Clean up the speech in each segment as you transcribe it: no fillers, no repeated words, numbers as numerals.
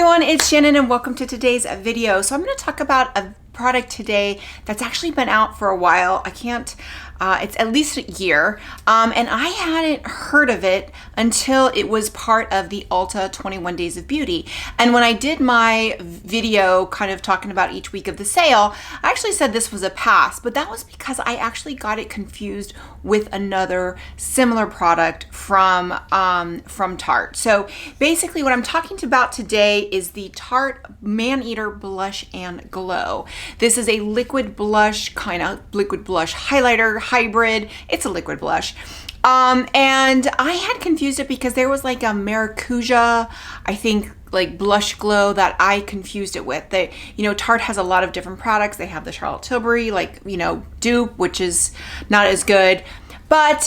everyone, it's Shannon and welcome to today's video. So I'm going to talk about a product today that's actually been out for a while. It's at least a year, and I hadn't heard of it until it was part of the Ulta 21 Days of Beauty. And when I did my video kind of talking about each week of the sale, I actually said this was a pass, but that was because I actually got it confused with another similar product from Tarte. So basically what I'm talking about today is the Tarte Maneater Blush and Glow. This is a liquid blush, kind of liquid blush highlighter hybrid. It's a liquid blush. And I had confused it because there was like a maracuja, I think, like blush glow that I confused it with. Tarte has a lot of different products. They have the Charlotte Tilbury, dupe, which is not as good. But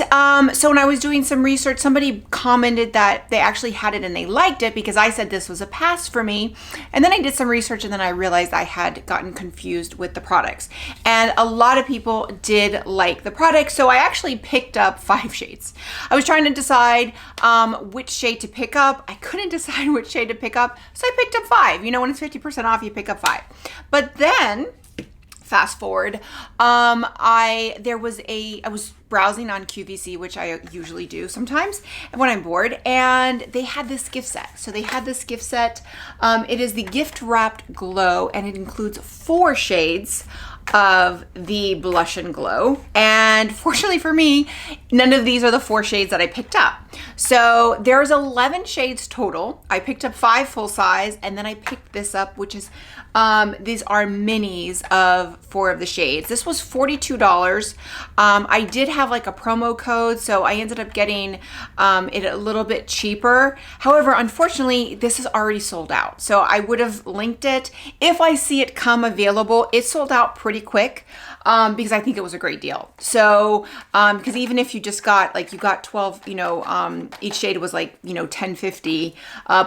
so when I was doing some research, somebody commented that they actually had it and they liked it because I said this was a pass for me. And then I did some research and then I realized I had gotten confused with the products. And a lot of people did like the product. So I actually picked up 5 shades. I was trying to decide which shade to pick up. I couldn't decide which shade to pick up. So I picked up 5. You know, when it's 50% off, you pick up 5. But then fast forward, I was browsing on QVC, which I usually do sometimes when I'm bored, and they had this gift set. So they had this gift set. It is the gift wrapped glow, and it includes 4 shades of the blush and glow. And fortunately for me, none of these are the 4 shades that I picked up. So there's 11 shades total. I picked up 5 full size, and then I picked this up, which is these are minis of 4 of the shades. This was $42. I did have like a promo code, so I ended up getting it a little bit cheaper. However, unfortunately, this is already sold out. So I would have linked it. If I see it come available, it sold out pretty quick because I think it was a great deal. So because even if you just got you got 12, each shade was $10.50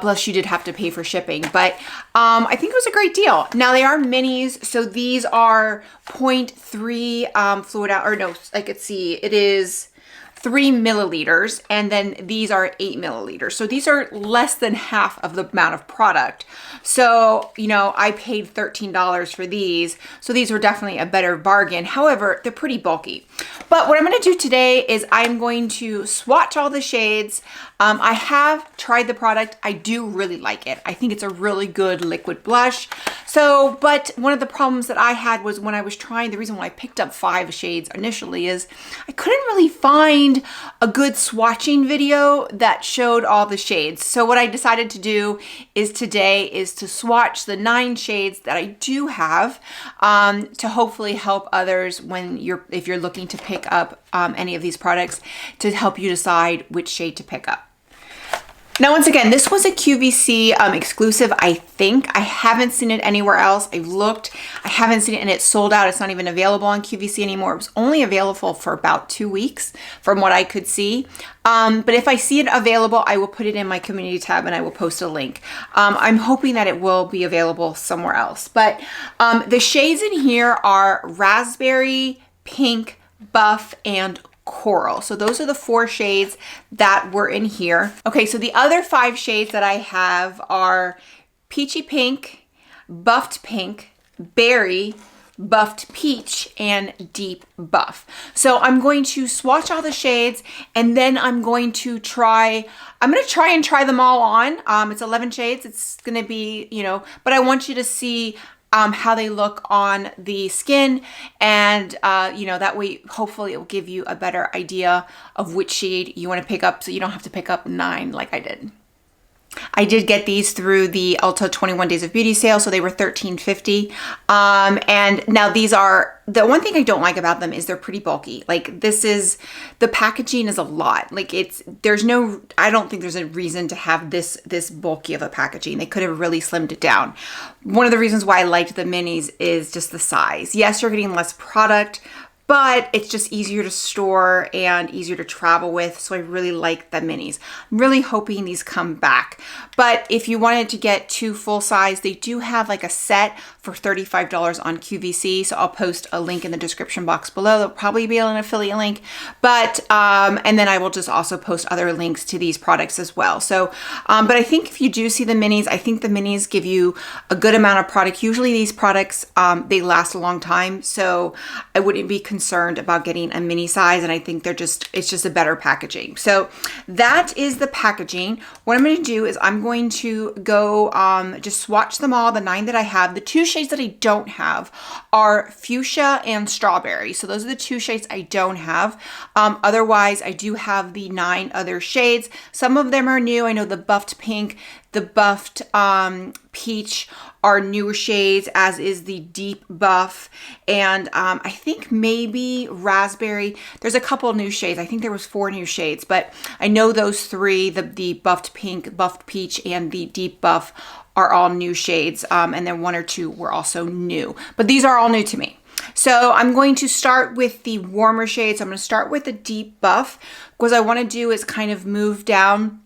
plus you did have to pay for shipping. But I think it was a great deal. Now they are minis, so these are 0.3 fluid out, or no, I could see it is 3 milliliters, and then these are 8 milliliters. So these are less than half of the amount of product. So, I paid $13 for these. So these were definitely a better bargain. However, they're pretty bulky. But what I'm going to do today is I'm going to swatch all the shades. I have tried the product. I do really like it. I think it's a really good liquid blush. So, but one of the problems that I had was when I was trying, the reason why I picked up 5 shades initially is I couldn't really find a good swatching video that showed all the shades. So what I decided to do is today is to swatch the 9 shades that I do have to hopefully help others if you're looking to pick up any of these products, to help you decide which shade to pick up. Now, once again, this was a QVC exclusive, I think. I haven't seen it anywhere else. I've looked, I haven't seen it, and it's sold out. It's not even available on QVC anymore. It was only available for about 2 weeks from what I could see. But if I see it available, I will put it in my community tab and I will post a link. I'm hoping that it will be available somewhere else. But the shades in here are raspberry, pink, buff, and coral. So those are the 4 shades that were in here. Okay, so the other 5 shades that I have are peachy pink, buffed pink, berry, buffed peach, and deep buff. So I'm going to swatch all the shades, and then I'm going to try and try them all on. It's 11 shades. It's going to be, but I want you to see how they look on the skin, and that way hopefully it will give you a better idea of which shade you want to pick up, so you don't have to pick up 9 like I did. I did get these through the Ulta 21 Days of Beauty sale, so they were $13.50. And now these are, the one thing I don't like about them is they're pretty bulky. The packaging is a lot. I don't think there's a reason to have this bulky of a packaging. They could have really slimmed it down. One of the reasons why I liked the minis is just the size. Yes, you're getting less product, but it's just easier to store and easier to travel with. So I really like the minis. I'm really hoping these come back. But if you wanted to get 2 full size, they do have like a set for $35 on QVC. So I'll post a link in the description box below. There'll probably be an affiliate link, but, and then I will just also post other links to these products as well. So, but I think if you do see the minis, I think the minis give you a good amount of product. Usually these products, they last a long time. So I wouldn't be concerned about getting a mini size. And I think it's just a better packaging. So that is the packaging. What I'm going to do is I'm going to go, just swatch them all, the 9 that I have. The 2 shades that I don't have are fuchsia and strawberry. So those are the 2 shades I don't have. Otherwise, I do have the 9 other shades. Some of them are new. I know the buffed pink, the buffed peach are newer shades, as is the deep buff. And I think maybe raspberry. There's a couple new shades. I think there was 4 new shades, but I know those 3, the buffed pink, buffed peach, and the deep buff are all new shades. And then 1 or 2 were also new, but these are all new to me. So I'm going to start with the warmer shades. I'm going to start with the deep buff. What I want to do is kind of move down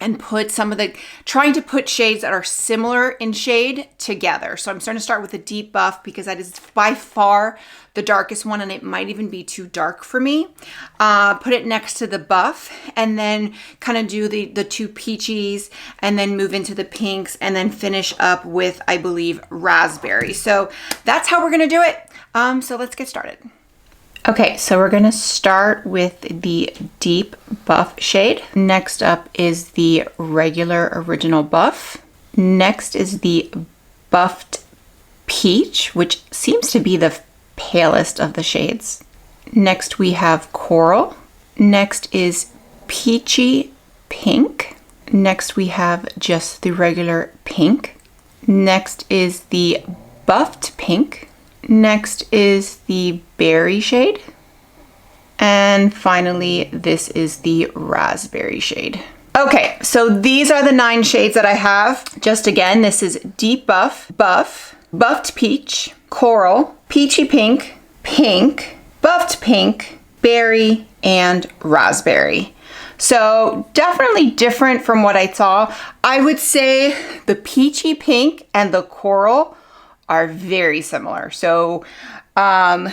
and put some of the, trying to put shades that are similar in shade together. So I'm starting to start with the deep buff because that is by far the darkest one, and it might even be too dark for me. Put it next to the buff, and then kind of do the 2 peaches, and then move into the pinks, and then finish up with, I believe, raspberry. So that's how we're gonna do it. So let's get started. Okay, so we're gonna start with the deep buff shade. Next up is the regular original buff. Next is the buffed peach, which seems to be the palest of the shades. Next we have coral. Next is peachy pink. Next we have just the regular pink. Next is the buffed pink. Next is the berry shade. And finally, this is the raspberry shade. Okay, so these are the 9 shades that I have. Just again, this is deep buff, buffed peach, coral, peachy pink, pink, buffed pink, berry, and raspberry. So definitely different from what I saw. I would say the peachy pink and the coral are very similar. So I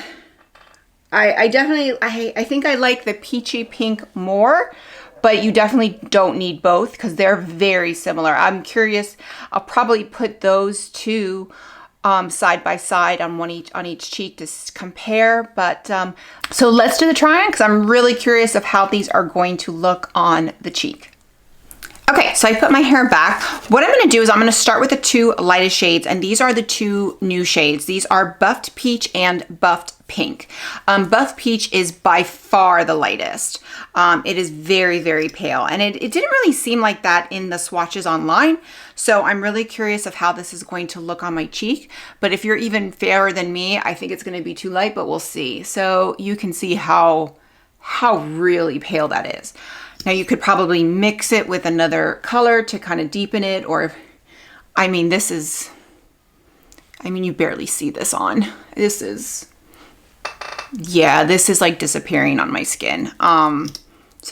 think I like the peachy pink more, but you definitely don't need both because they're very similar. I'm curious, I'll probably put those 2 side by side on each cheek to compare. But so let's do the try-on because I'm really curious of how these are going to look on the cheek. Okay, so I put my hair back. What I'm gonna do is I'm gonna start with the 2 lightest shades, and these are the 2 new shades. These are buffed peach and buffed pink. Buffed peach is by far the lightest. It is very, very pale, and it didn't really seem like that in the swatches online. So I'm really curious of how this is going to look on my cheek. But if you're even fairer than me, I think it's gonna be too light, but we'll see. So you can see how really pale that is. Now you could probably mix it with another color to kind of deepen it, or, I mean, you barely see this on. This is like disappearing on my skin. So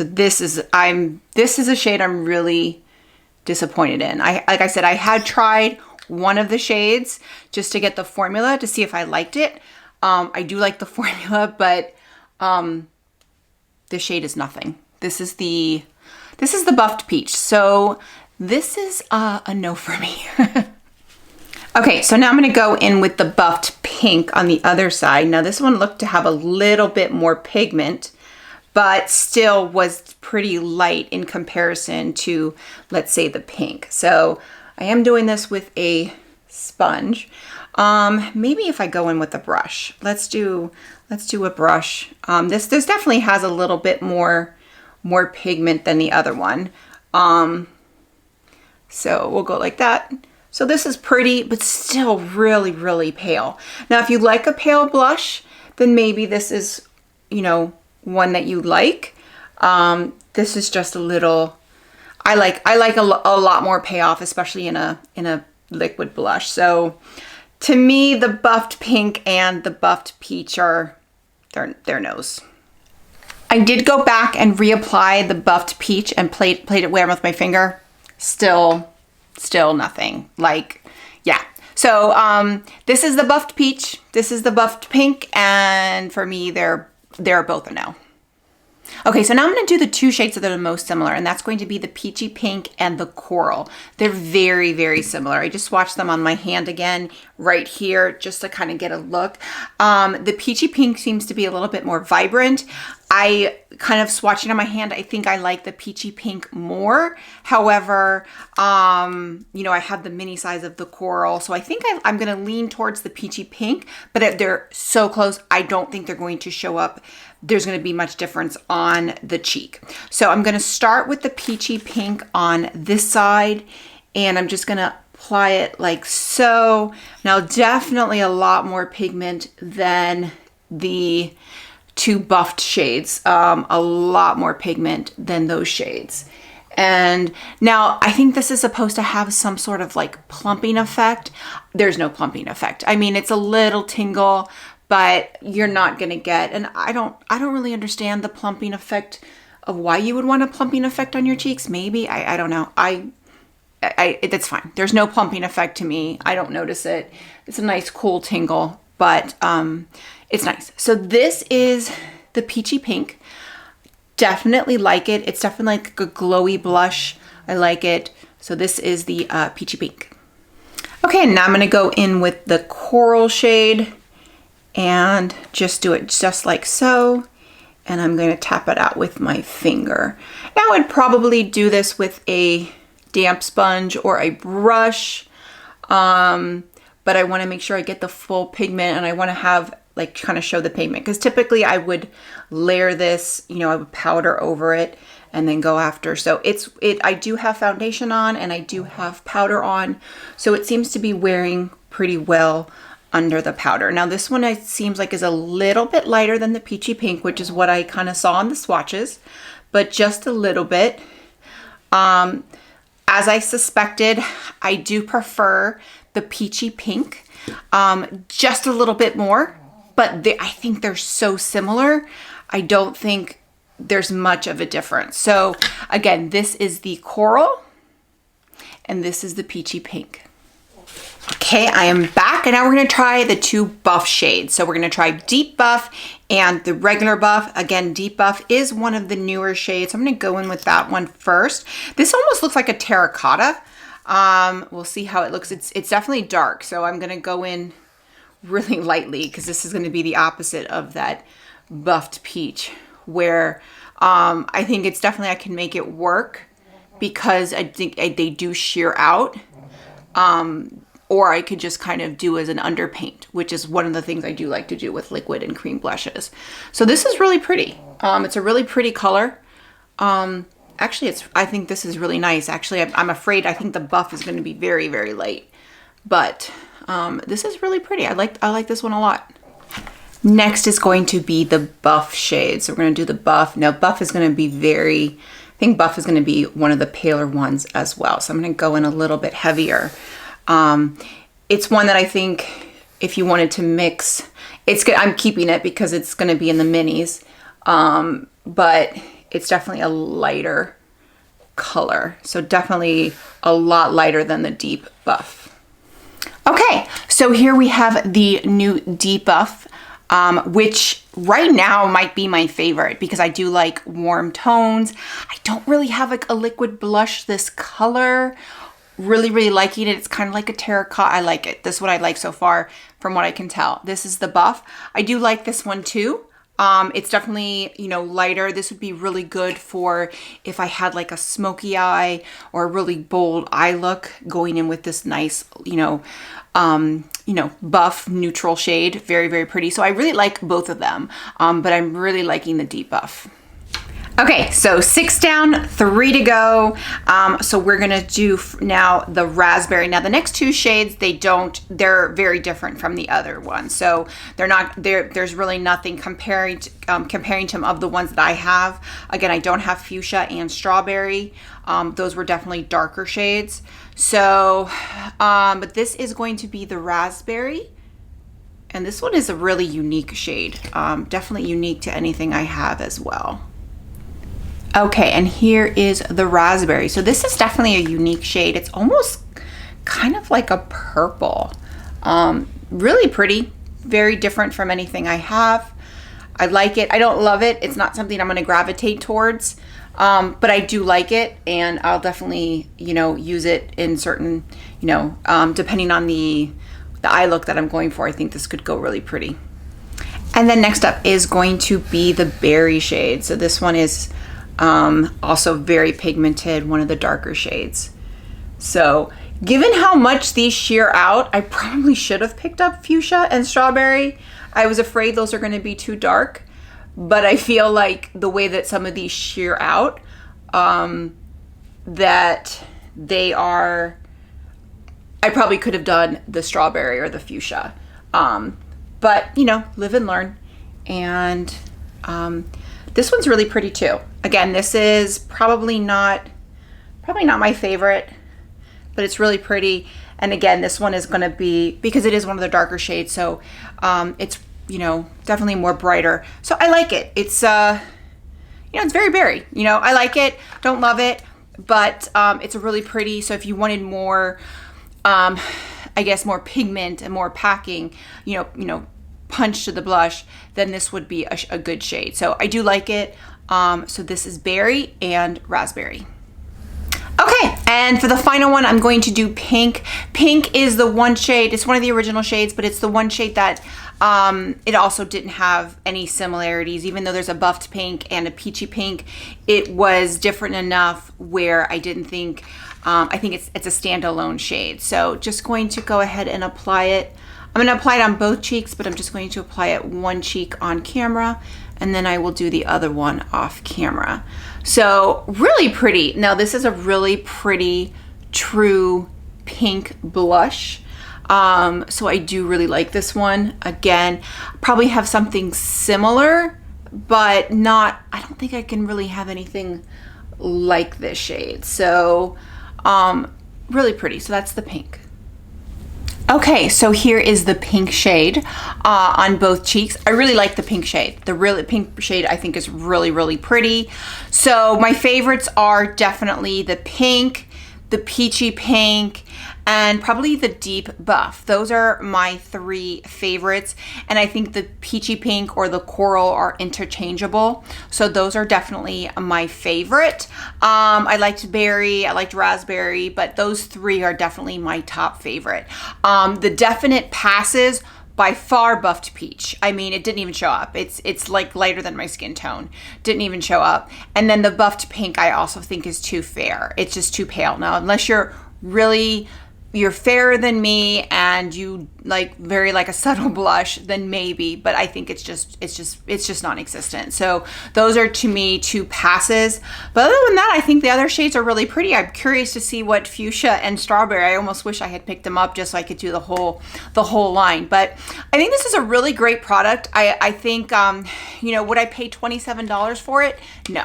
this is a shade I'm really disappointed in. Like I said, I had tried one of the shades just to get the formula to see if I liked it. I do like the formula, but the shade is nothing. This is the buffed peach. So this is a no for me. Okay, so now I'm gonna go in with the buffed pink on the other side. Now this one looked to have a little bit more pigment, but still was pretty light in comparison to, let's say, the pink. So I am doing this with a sponge. Maybe if I go in with a brush, let's do a brush. This definitely has a little bit more pigment than the other one. So we'll go like that. So this is pretty, but still really, really pale. Now, if you like a pale blush, then maybe this is, one that you like. This is just a little, I like a lot more payoff, especially in a liquid blush. So to me, the buffed pink and the buffed peach are their nose. I did go back and reapply the buffed peach and played it with my finger. Still nothing. Like, yeah. So this is the buffed peach, this is the buffed pink, and for me, they're both a no. Okay, so now I'm going to do the two shades that are the most similar, and that's going to be the peachy pink and the coral. They're very, very similar. I just swatched them on my hand again right here just to kind of get a look. The peachy pink seems to be a little bit more vibrant. I kind of swatching on my hand, I think I like the peachy pink more. However, you know, I have the mini size of the coral, so I think I'm going to lean towards the peachy pink, but they're so close, I don't think they're going to show up. There's going to be much difference on the cheek. So I'm going to start with the peachy pink on this side, and I'm just going to apply it like so. Now, definitely a lot more pigment than the two buffed shades, a lot more pigment than those shades. And now I think this is supposed to have some sort of like plumping effect. There's no plumping effect. I mean, it's a little tingle, but you're not gonna get, and I don't really understand the plumping effect of why you would want a plumping effect on your cheeks. Maybe, I don't know. That's fine. There's no plumping effect to me. I don't notice it. It's a nice cool tingle, but it's nice. So this is the peachy pink. Definitely like it. It's definitely like a glowy blush. I like it. So this is the peachy pink. Okay, now I'm gonna go in with the coral shade and just do it just like so. And I'm going to tap it out with my finger. Now I'd probably do this with a damp sponge or a brush, but I want to make sure I get the full pigment, and I want to have like kind of show the pigment, because typically I would layer this, you know, I would powder over it and then go after. So I do have foundation on and I do have powder on, so it seems to be wearing pretty well under the powder. Now this one it seems like is a little bit lighter than the peachy pink, which is what I kind of saw on the swatches, but just a little bit. As I suspected, I do prefer the peachy pink just a little bit more, but I think they're so similar. I don't think there's much of a difference. So again, this is the coral and this is the peachy pink. Okay, I am back, and now we're going to try the two buff shades. So we're going to try deep buff and the regular buff. Again, deep buff is one of the newer shades. So I'm going to go in with that one first. This almost looks like a terracotta. We'll see how it looks. It's definitely dark, so I'm going to go in really lightly because this is going to be the opposite of that buffed peach, where I think it's definitely, I can make it work because I think they do sheer out. Or I could just kind of do as an underpaint, which is one of the things I do like to do with liquid and cream blushes. So this is really pretty. It's a really pretty color. Actually, I think this is really nice. Actually, I'm afraid, I think the buff is going to be very, very light, but this is really pretty. I like this one a lot. Next is going to be the buff shade. So we're going to do the buff. Now buff is going to be I think buff is going to be one of the paler ones as well. So I'm going to go in a little bit heavier. It's one that I think if you wanted to mix, it's good. I'm keeping it because it's going to be in the minis. But it's definitely a lighter color. So definitely a lot lighter than the deep buff. Okay, so here we have the new deep buff, which right now might be my favorite because I do like warm tones. I don't really have like a liquid blush this color. Really, really liking it. It's kind of like a terracotta. I like it. This is what I like so far from what I can tell. This is the buff. I do like this one too. It's definitely, you know, lighter. This would be really good for if I had like a smoky eye or a really bold eye look, going in with this nice, buff neutral shade. Very, very pretty. So I really like both of them, but I'm really liking the deep buff. Okay, so 6 down, 3 to go. So we're gonna do now the raspberry. Now the next two shades, they're very different from the other ones. So there's really nothing comparing to of the ones that I have. Again, I don't have fuchsia and strawberry. Those were definitely darker shades. So, but this is going to be the raspberry. And this one is a really unique shade. Definitely unique to anything I have as well. Okay, and here is the raspberry. So this is definitely a unique shade. It's almost kind of like a purple. Really pretty, very different from anything I have. I like it. I don't love it. It's not something I'm going to gravitate towards, but I do like it, and I'll definitely, you know, use it in certain, you know, depending on the eye look that I'm going for. I think this could go really pretty. And then next up is going to be the berry shade. So this one is also very pigmented, one of the darker shades. So given how much these sheer out, I probably should have picked up fuchsia and strawberry. I was afraid those are going to be too dark, but I feel like the way that some of these sheer out, that they are, I probably could have done the strawberry or the fuchsia. But you know, live and learn. And this one's really pretty too. Again, this is probably not my favorite, but it's really pretty. And again, this one is going to be, because it is one of the darker shades, so it's, you know, definitely more brighter. So I like it. It's you know, it's very berry. You know, I like it. Don't love it, but it's a really pretty. So if you wanted more, I guess more pigment and more packing, you know, punch to the blush, then this would be a good shade. So I do like it. So this is berry and raspberry. Okay, and for the final one, I'm going to do pink. Pink is the one shade, it's one of the original shades, but it's the one shade that it also didn't have any similarities. Even though there's a buffed pink and a peachy pink, it was different enough where I didn't think, I think it's a standalone shade. So just going to go ahead and apply it. I'm going to apply it on both cheeks, but I'm just going to apply it one cheek on camera, and then I will do the other one off camera. So really pretty. Now this is a really pretty true pink blush. So I do really like this one. Again, probably have something similar, but not, I don't think I can really have anything like this shade. So really pretty. So that's the pink. Okay, so here is the pink shade on both cheeks. I really like the pink shade. The really pink shade I think is really, really pretty. So my favorites are definitely the pink, the peachy pink, and probably the deep buff. Those are my three favorites. And I think the peachy pink or the coral are interchangeable. So those are definitely my favorite. I liked berry, I liked raspberry, but those three are definitely my top favorite. The definite passes, by far buffed peach. I mean, it didn't even show up. It's like lighter than my skin tone. Didn't even show up. And then the buffed pink I also think is too fair. It's just too pale. Now, unless you're fairer than me and you like very like a subtle blush, then maybe, but I think it's just non-existent. So those are to me two passes. But other than that, I think the other shades are really pretty. I'm curious to see what fuchsia and strawberry, I almost wish I had picked them up just so I could do the whole line. But I think this is a really great product. I think, you know, would I pay $27 for it? No.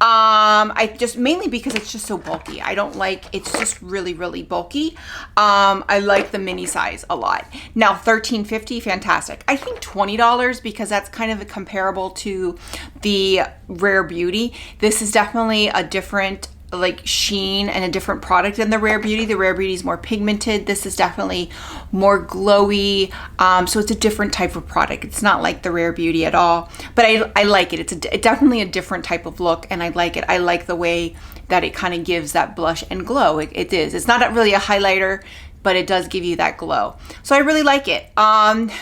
I just, mainly because it's just so bulky. I don't like, it's just really, really bulky. I like the mini size a lot. Now $13.50, fantastic. I think $20 because that's kind of comparable to the Rare Beauty. This is definitely a different like sheen and a different product than the Rare Beauty. The Rare Beauty is more pigmented. This is definitely more glowy. So it's a different type of product. It's not like the Rare Beauty at all, but I like it. It's definitely a different type of look, and I like it. I like the way that it kind of gives that blush and glow. It is. It's not really a highlighter, but it does give you that glow. So I really like it.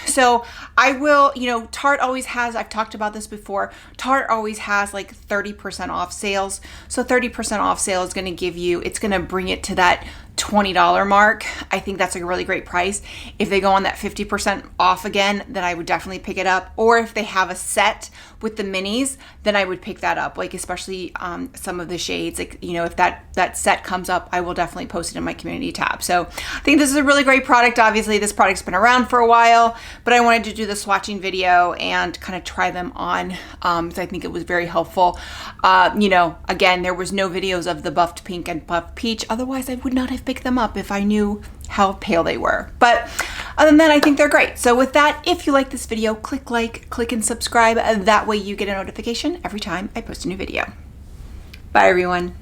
So I will, you know, Tarte always has, I've talked about this before, Tarte always has like 30% off sales. So 30% off sale is gonna give you, it's gonna bring it to that $20 mark. I think that's a really great price. If they go on that 50% off again, then I would definitely pick it up. Or if they have a set with the minis, then I would pick that up. Like especially some of the shades, like, you know, if that set comes up, I will definitely post it in my community tab. So I think this is a really great product. Obviously this product's been around for a while, but I wanted to do the swatching video and kind of try them on. So I think it was very helpful. You know, again, there was no videos of the buffed pink and buffed peach. Otherwise I would not have picked them up if I knew how pale they were. But Other than that, I think they're great. So with that, if you like this video, click like, click and subscribe. That way you get a notification every time I post a new video. Bye everyone.